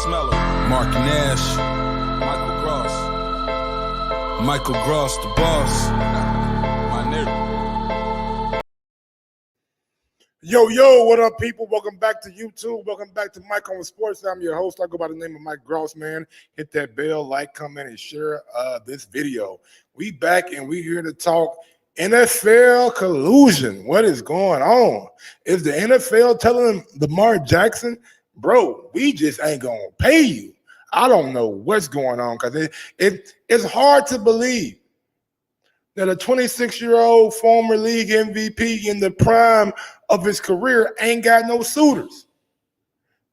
Smeller, Mark Nash, Michael Gross, Michael Gross, the boss. my nigga. Yo, what up, people? Welcome back to YouTube. Welcome back to Mike on Sports. I'm your host. I go by the name of Mike Gross, man. Hit that bell, like, comment, and share this video. We back and we here to talk NFL collusion. What is going on? Is the NFL telling Lamar Jackson, bro, we just ain't going to pay you? I don't know what's going on because it's hard to believe that a 26-year-old former league MVP in the prime of his career ain't got no suitors.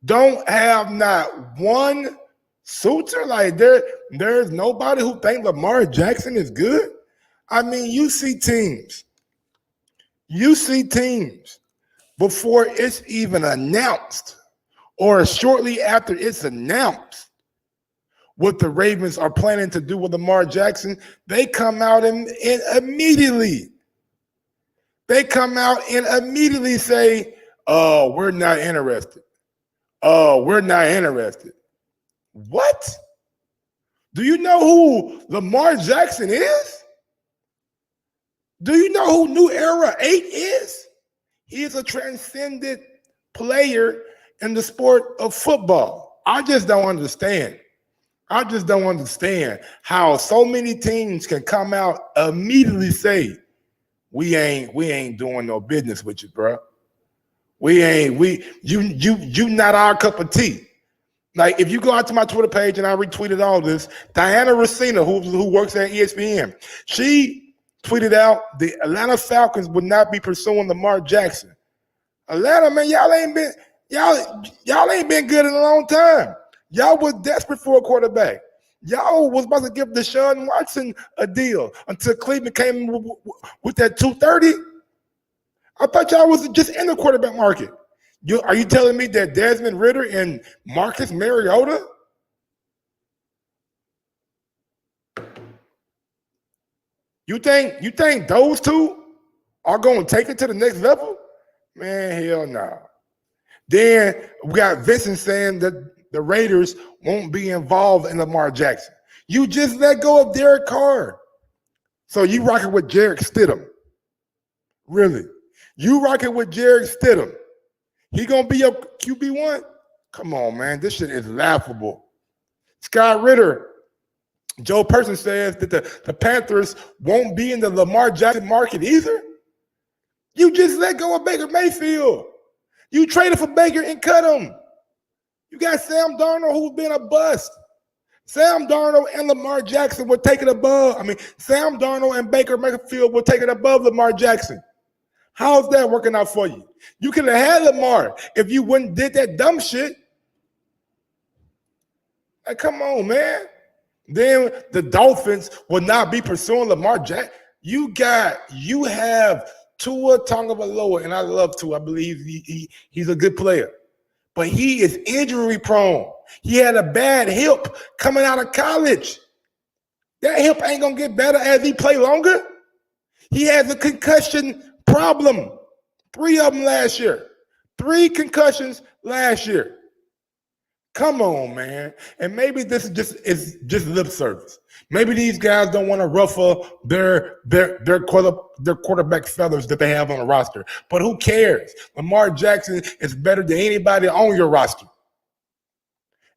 Don't have not one suitor. Like there's nobody who think Lamar Jackson is good. I mean, you see teams before it's even announced or shortly after it's announced what the Ravens are planning to do with Lamar Jackson, they come out and immediately say, oh, we're not interested. Oh, we're not interested. What? Do you know who Lamar Jackson is? Do you know who New Era 8 is? He is a transcendent player in the sport of football. I just don't understand how so many teams can come out immediately say, we ain't doing no business with you, bro. You not our cup of tea. Like if you go out to my Twitter page and I retweeted all this, Diana Racina, who works at ESPN, she tweeted out the Atlanta Falcons would not be pursuing Lamar Jackson. Atlanta, man, y'all ain't been good in a long time. Y'all was desperate for a quarterback. Y'all was about to give Deshaun Watson a deal until Cleveland came with that 230. I thought y'all was just in the quarterback market. Are you telling me that Desmond Ridder and Marcus Mariota? You think those two are going to take it to the next level? Man, hell no. Then we got Vincent saying that the Raiders won't be involved in Lamar Jackson. You just let go of Derek Carr. So you rocking with Jarek Stidham. Really? You rocking with Jarek Stidham. He going to be your QB1? Come on, man. This shit is laughable. Scott Ritter, Joe Person says that the Panthers won't be in the Lamar Jackson market either. You just let go of Baker Mayfield. You traded for Baker and cut him. You got Sam Darnold, who's been a bust. Sam Darnold and Lamar Jackson will take it above. I mean, Sam Darnold and Baker Mayfield will take it above Lamar Jackson. How's that working out for you? You could have had Lamar if you wouldn't did that dumb shit. Like, come on, man. Then the Dolphins will not be pursuing Lamar Jackson. You have Tua Tagovailoa, and I love Tua. I believe he's a good player. But he is injury prone. He had a bad hip coming out of college. That hip ain't going to get better as he play longer. He has a concussion problem. 3 of them last year. 3 concussions last year. Come on, man. And maybe this is just lip service. Maybe these guys don't want to ruffle their quarterback feathers that they have on the roster. But who cares? Lamar Jackson is better than anybody on your roster.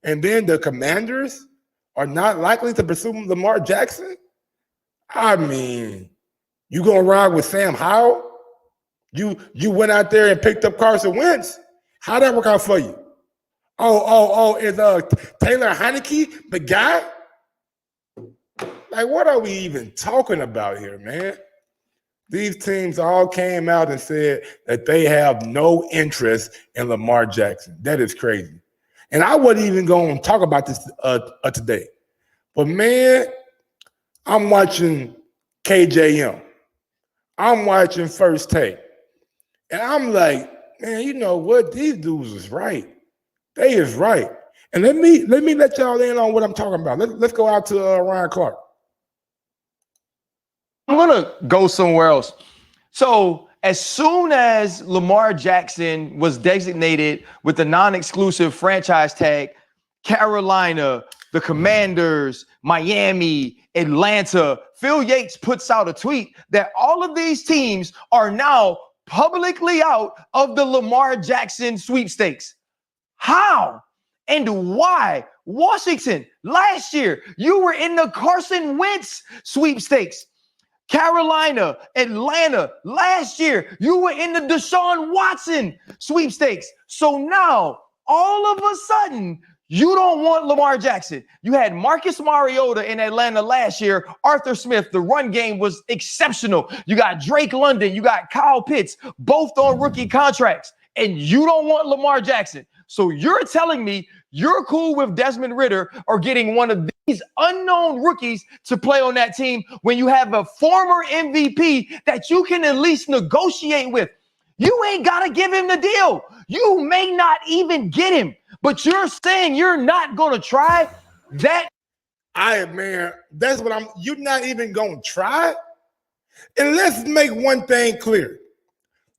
And then the Commanders are not likely to pursue Lamar Jackson? I mean, you gonna ride with Sam Howell? You went out there and picked up Carson Wentz. How'd that work out for you? Is Taylor Heineke the guy? Like, what are we even talking about here, man? These teams all came out and said that they have no interest in Lamar Jackson. That is crazy. And I wasn't even going to talk about this today. But, man, I'm watching KJM. I'm watching First Take. And I'm like, man, you know what? These dudes is right. They is right. And let me let y'all in on what I'm talking about. Let's go out to Ryan Clark. I'm going to go somewhere else. So as soon as Lamar Jackson was designated with the non-exclusive franchise tag, Carolina, the Commanders, Miami, Atlanta. Phil Yates puts out a tweet that all of these teams are now publicly out of the Lamar Jackson sweepstakes. How and why? Washington, last year, you were in the Carson Wentz sweepstakes. Carolina, Atlanta, last year, you were in the Deshaun Watson sweepstakes. So now, all of a sudden, you don't want Lamar Jackson. You had Marcus Mariota in Atlanta last year. Arthur Smith, the run game was exceptional. You got Drake London. You got Kyle Pitts, both on rookie contracts. And you don't want Lamar Jackson. So you're telling me you're cool with Desmond Ridder or getting one of these unknown rookies to play on that team when you have a former MVP that you can at least negotiate with. You ain't got to give him the deal. You may not even get him, but you're saying you're not going to try that. Man, that's what you're not even going to try? And let's make one thing clear.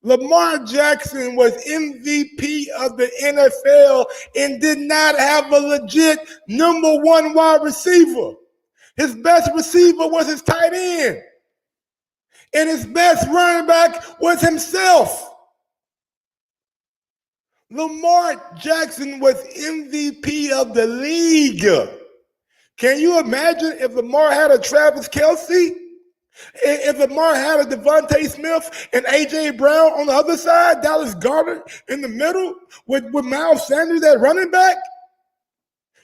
Lamar Jackson was MVP of the NFL and did not have a legit number one wide receiver. His best receiver was his tight end. And his best running back was himself. Lamar Jackson was MVP of the league. Can you imagine if Lamar had a Travis Kelce? If Lamar had a Devontae Smith and A.J. Brown on the other side, Dallas Goedert in the middle with Miles Sanders at running back?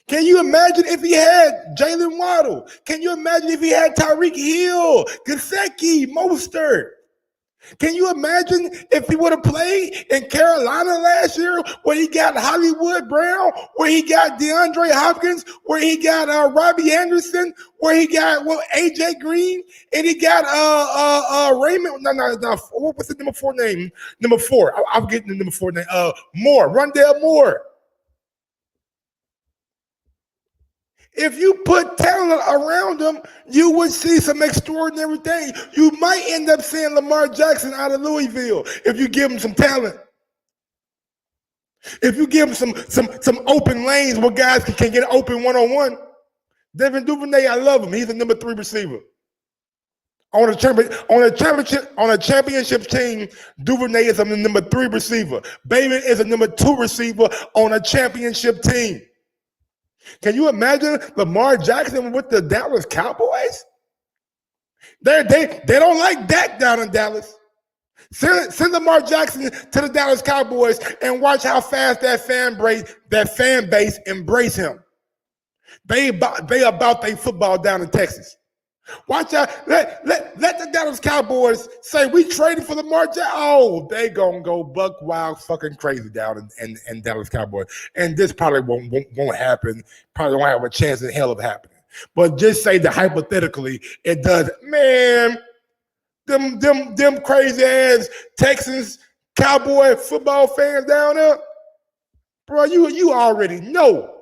Can you imagine if he had Jalen Waddle? Can you imagine if he had Tyreek Hill, Gesicki, Mostert? Can you imagine if he would have played in Carolina last year where he got Hollywood Brown, where he got DeAndre Hopkins, where he got Robbie Anderson, where he got A.J. Green, and he got Raymond. No. What's the number 4 name? Number 4. I'm getting the number 4 name. Moore, Rondale Moore. If you put talent around him, you would see some extraordinary things. You might end up seeing Lamar Jackson out of Louisville if you give him some talent. If you give him some open lanes where guys can get open one-on-one. Devin Duvernay, I love him. He's a number 3 receiver. On a championship team, Duvernay is a number 3 receiver. Bateman is a number 2 receiver on a championship team. Can you imagine Lamar Jackson with the Dallas Cowboys? They don't like Dak down in Dallas. Send Lamar Jackson to the Dallas Cowboys and watch how fast that fan base embrace him. They about their football down in Texas. Watch out. Let the Dallas Cowboys say we traded for Lamar Jackson. Oh, they gonna go buck wild fucking crazy down in Dallas Cowboys. And this probably won't happen. Probably won't have a chance in hell of happening. But just say that hypothetically it does. Man, them crazy ass Texans Cowboy football fans down there, bro, you already know.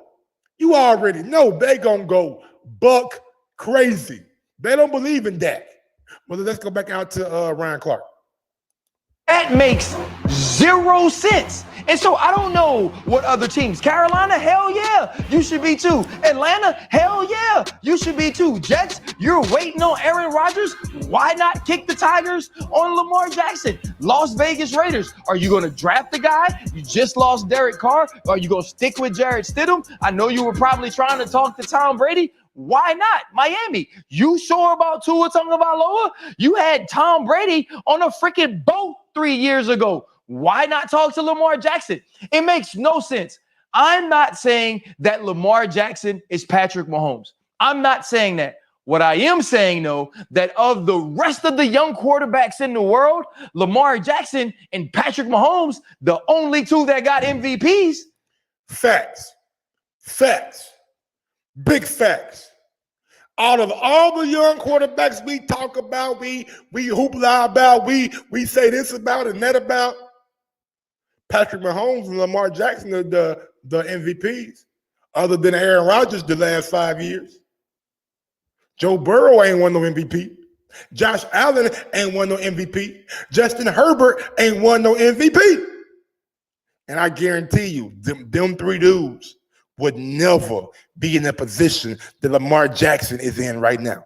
You already know they gonna go buck crazy. They don't believe in Dak. Well, let's go back out to Ryan Clark. That makes 0 sense. And so I don't know what other teams. Carolina, hell yeah, you should be too. Atlanta, hell yeah, you should be too. Jets, you're waiting on Aaron Rodgers. Why not kick the Tigers on Lamar Jackson? Las Vegas Raiders, are you going to draft the guy? You just lost Derek Carr. Are you going to stick with Jarrett Stidham? I know you were probably trying to talk to Tom Brady. Why not? Miami, you sure about Tua Tagovailoa? You had Tom Brady on a freaking boat 3 years ago. Why not talk to Lamar Jackson? It makes no sense. I'm not saying that Lamar Jackson is Patrick Mahomes. I'm not saying that. What I am saying, though, that of the rest of the young quarterbacks in the world, Lamar Jackson and Patrick Mahomes, the only 2 that got MVPs. Facts. Big facts. Out of all the young quarterbacks we talk about, we hoopla about, we say this about and that about, Patrick Mahomes and Lamar Jackson are the MVPs, other than Aaron Rodgers the last 5 years. Joe Burrow ain't won no MVP. Josh Allen ain't won no MVP. Justin Herbert ain't won no MVP. And I guarantee you, them 3 dudes would never be in the position that Lamar Jackson is in right now.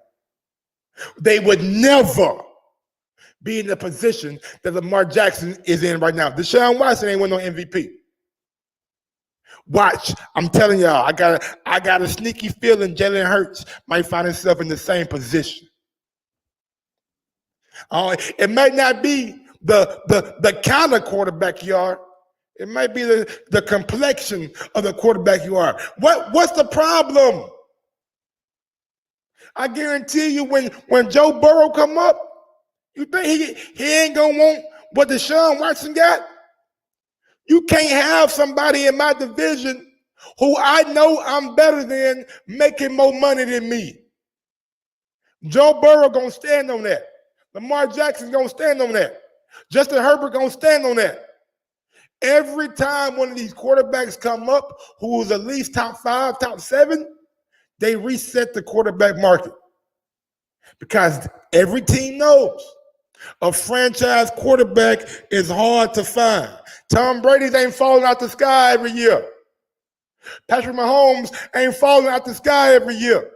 They would never be in the position that Lamar Jackson is in right now. Deshaun Watson ain't won no MVP. Watch, I'm telling y'all, I got a sneaky feeling Jalen Hurts might find himself in the same position. It might not be the kind of quarterback you are. It might be the complexion of the quarterback you are. What's the problem? I guarantee you when Joe Burrow come up, you think he ain't gonna want what Deshaun Watson got? You can't have somebody in my division who I know I'm better than making more money than me. Joe Burrow gonna stand on that. Lamar Jackson gonna stand on that. Justin Herbert gonna stand on that. Every time one of these quarterbacks come up who is at least top 5, top 7, they reset the quarterback market. Because every team knows a franchise quarterback is hard to find. Tom Brady ain't falling out the sky every year. Patrick Mahomes ain't falling out the sky every year.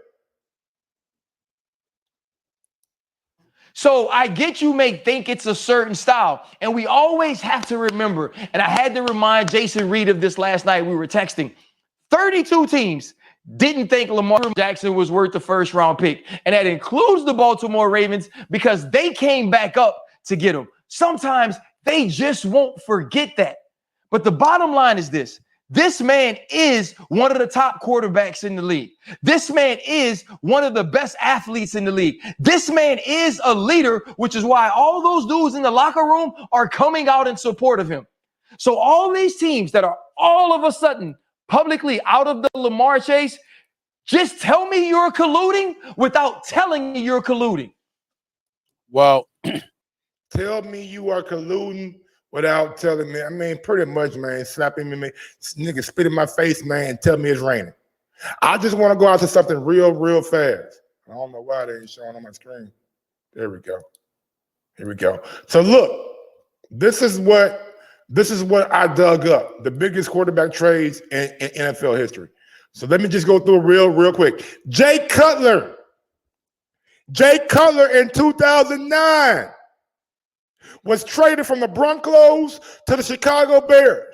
So I get you may think it's a certain style, and we always have to remember, and I had to remind Jason Reed of this last night. We were texting. 32 teams didn't think Lamar Jackson was worth the first round pick, and that includes the Baltimore Ravens because they came back up to get him. Sometimes they just won't forget that. But the bottom line is this. This man is one of the top quarterbacks in the league. This man is one of the best athletes in the league. This man is a leader, which is why all those dudes in the locker room are coming out in support of him. So all these teams that are all of a sudden publicly out of the Lamar chase, just tell me you're colluding without telling me you're colluding. Well, tell me you are colluding without telling me. I mean, pretty much, man, slapping me, nigga, spit in my face, man, and tell me it's raining. I just want to go out to something real fast. I don't know why they ain't showing on my screen. There we go. Here we go. So look, this is what I dug up. The biggest quarterback trades in NFL history. So let me just go through real quick. Jay Cutler in 2009 was traded from the Broncos to the Chicago Bears.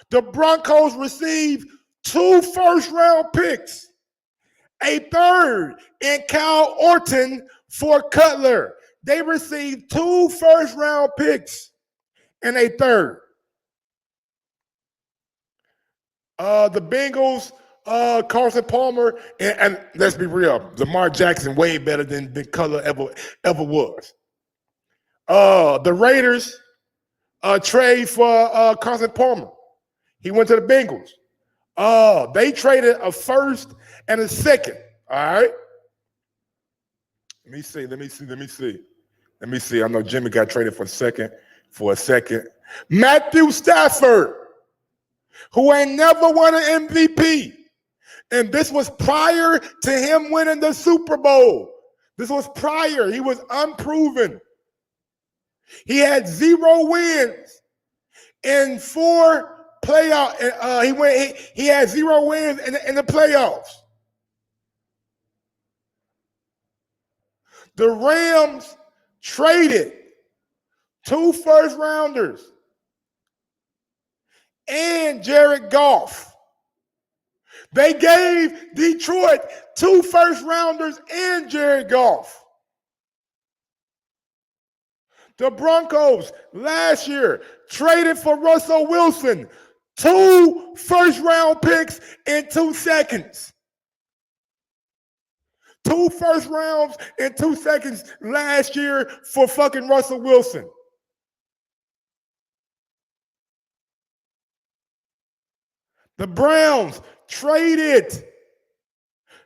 The Broncos received 2 first-round picks, a third in Kyle Orton for Cutler. They received 2 first-round picks and a third. The Bengals, Carson Palmer, and let's be real, Lamar Jackson way better than Cutler ever was. The Raiders trade for Carson Palmer. He went to the Bengals. They traded a first and a second. All right. Let me see. I know Jimmy got traded for a second. Matthew Stafford, who ain't never won an MVP. And this was prior to him winning the Super Bowl. This was prior. He was unproven. He had 0 wins in 4 playoffs. He had 0 wins in the playoffs. The Rams traded 2 first-rounders and Jared Goff. They gave Detroit 2 first-rounders and Jared Goff. The Broncos last year traded for Russell Wilson, 2 first-round picks in 2 seconds. 2 first rounds in 2 seconds last year for fucking Russell Wilson. The Browns traded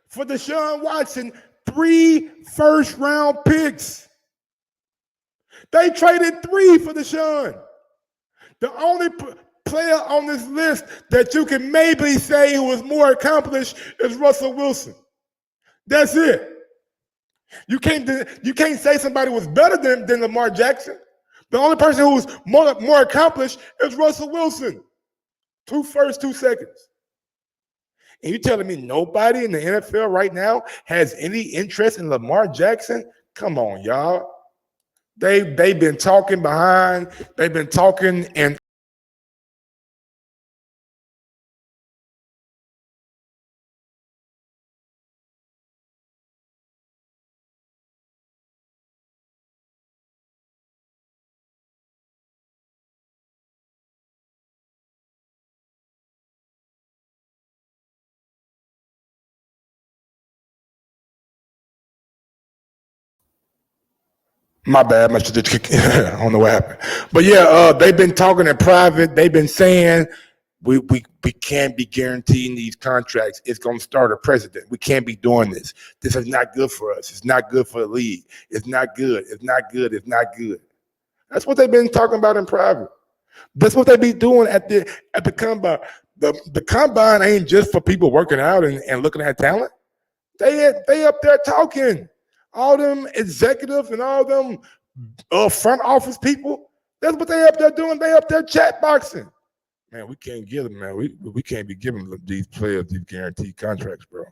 for Deshaun Watson 3 first-round picks. They traded 3 for Deshaun. The only player on this list that you can maybe say who was more accomplished is Russell Wilson. That's it. You can't say somebody was better than Lamar Jackson. The only person who was more accomplished is Russell Wilson. 2 firsts, 2 seconds. And you telling me nobody in the NFL right now has any interest in Lamar Jackson? Come on, y'all. They've been talking behind. They've been talking and my bad. I don't know what happened. But yeah, they've been talking in private. They've been saying we can't be guaranteeing these contracts. It's going to start a precedent. We can't be doing this. This is not good for us. It's not good for the league. It's not good. It's not good. It's not good. That's what they've been talking about in private. That's what they be doing at the combine. The combine ain't just for people working out and looking at talent. They up there talking. All them executives and all them front office people. That's what they up there doing. They up there chat boxing. Man, we can't give them, man. We can't be giving these players these guaranteed contracts, bro.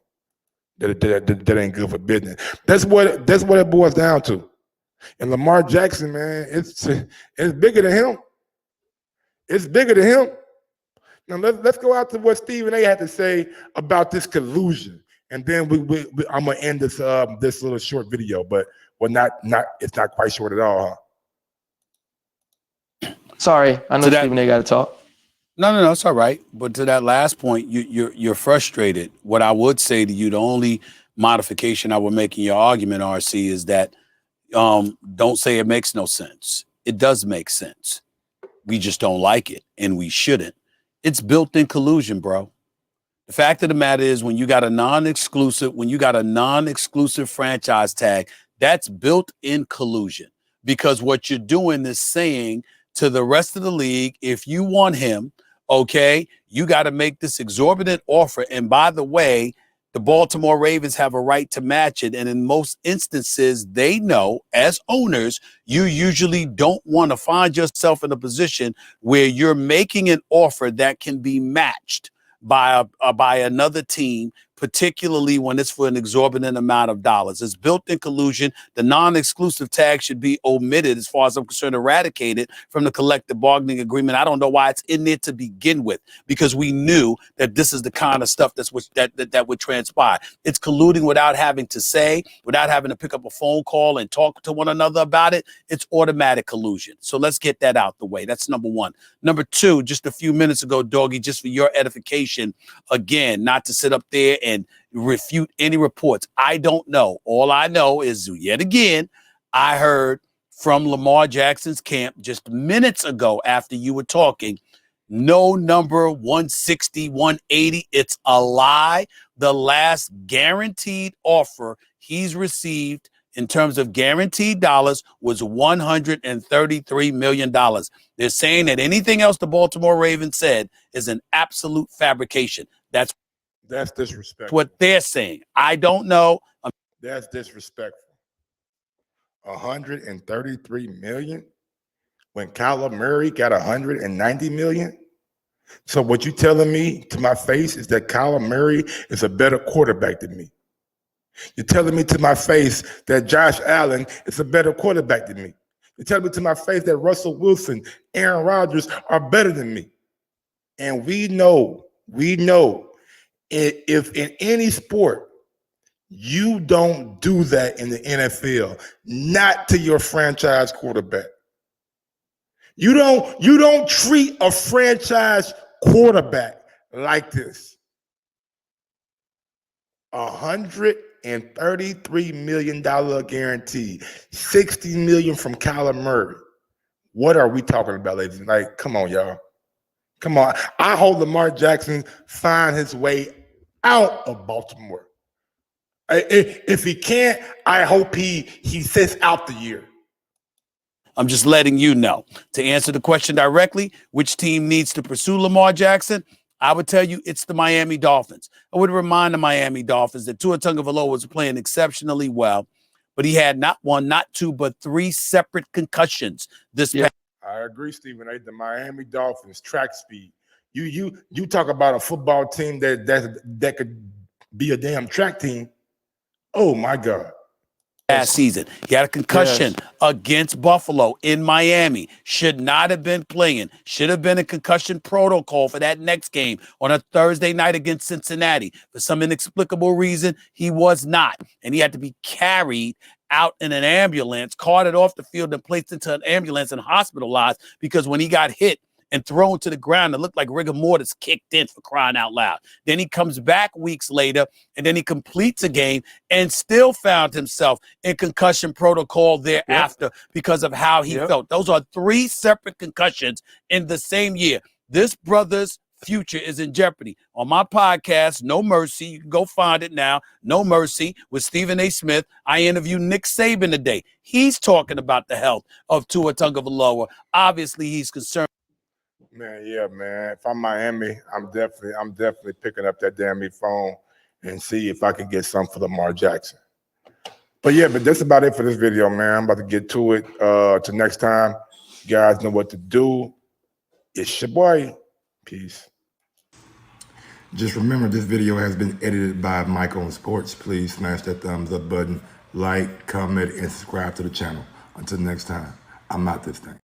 That ain't good for business. That's what it boils down to. And Lamar Jackson, man, it's bigger than him. It's bigger than him. Now let's go out to what Stephen A had to say about this collusion, and then I'm gonna end this this little short video, but it's not quite short at all, huh? Sorry, I know Stephen A got to talk. No, it's all right. But to that last point, you're frustrated. What I would say to you, the only modification I would make in your argument, RC, is that don't say it makes no sense. It does make sense. We just don't like it, and we shouldn't. It's built-in collusion, bro. The fact of the matter is, when you got a non-exclusive franchise tag, that's built-in collusion, because what you're doing is saying to the rest of the league, if you want him, okay, you got to make this exorbitant offer. And by the way, the Baltimore Ravens have a right to match it. And in most instances, they know, as owners, you usually don't want to find yourself in a position where you're making an offer that can be matched by another team, particularly when it's for an exorbitant amount of dollars. It's built-in collusion. The non-exclusive tag should be omitted, as far as I'm concerned, eradicated from the collective bargaining agreement. I don't know why it's in there to begin with, because we knew that this is the kind of stuff that would transpire. It's colluding without having to say, without having to pick up a phone call and talk to one another about it. It's automatic collusion. So let's get that out the way. That's number one. Number two, just a few minutes ago, Doggy, just for your edification, again, not to sit up there and refute any reports. I don't know. All I know is, yet again, I heard from Lamar Jackson's camp just minutes ago after you were talking, no number 160, 180. It's a lie. The last guaranteed offer he's received in terms of guaranteed dollars was $133 million. They're saying that anything else the Baltimore Ravens said is an absolute fabrication. That's disrespectful. What they're saying. I don't know. That's disrespectful. 133 million when Kyler Murray got 190 million. So what you telling me to my face is that Kyler Murray is a better quarterback than me. You're telling me to my face that Josh Allen is a better quarterback than me. You're telling me to my face that Russell Wilson, Aaron Rodgers are better than me. And we know if in any sport you don't do that in the NFL, not to your franchise quarterback. You don't treat a franchise quarterback like this. $133 million guarantee, $60 million from Kyler Murray. What are we talking about, ladies? Like, come on, y'all. Come on. I hope Lamar Jackson find his way out of Baltimore. If he can't, I hope he sits out the year. I'm just letting you know. To answer the question directly, which team needs to pursue Lamar Jackson? I would tell you it's the Miami Dolphins. I would remind the Miami Dolphins that Tua Tagovailoa was playing exceptionally well, but he had not one, not two, but three separate concussions this past. I agree, Stephen A. The Miami Dolphins, track speed. You talk about a football team that could be a damn track team. Oh my God. Last season, he had a concussion against Buffalo in Miami. Should not have been playing. Should have been a concussion protocol for that next game on a Thursday night against Cincinnati. For some inexplicable reason, he was not. And he had to be carried out in an ambulance, carted off the field and placed into an ambulance and hospitalized because when he got hit and thrown to the ground, it looked like rigor mortis kicked in, for crying out loud. Then he comes back weeks later, and then he completes a game and still found himself in concussion protocol thereafter because of how he felt. Those are 3 separate concussions in the same year. This brother's future is in jeopardy. On my podcast, No Mercy, you can go find it now, No Mercy with Stephen A. Smith, I interviewed Nick Saban today. He's talking about the health of Tua Tagovailoa. Obviously, he's concerned. Man, yeah, man. If I'm Miami, I'm definitely picking up that damn phone and see if I can get some for Lamar Jackson. But yeah, but that's about it for this video, man. I'm about to get to it. Till next time, you guys know what to do. It's your boy. Peace. Just remember, this video has been edited by Mike on Sports. Please smash that thumbs up button, like, comment, and subscribe to the channel. Until next time, I'm out this thing.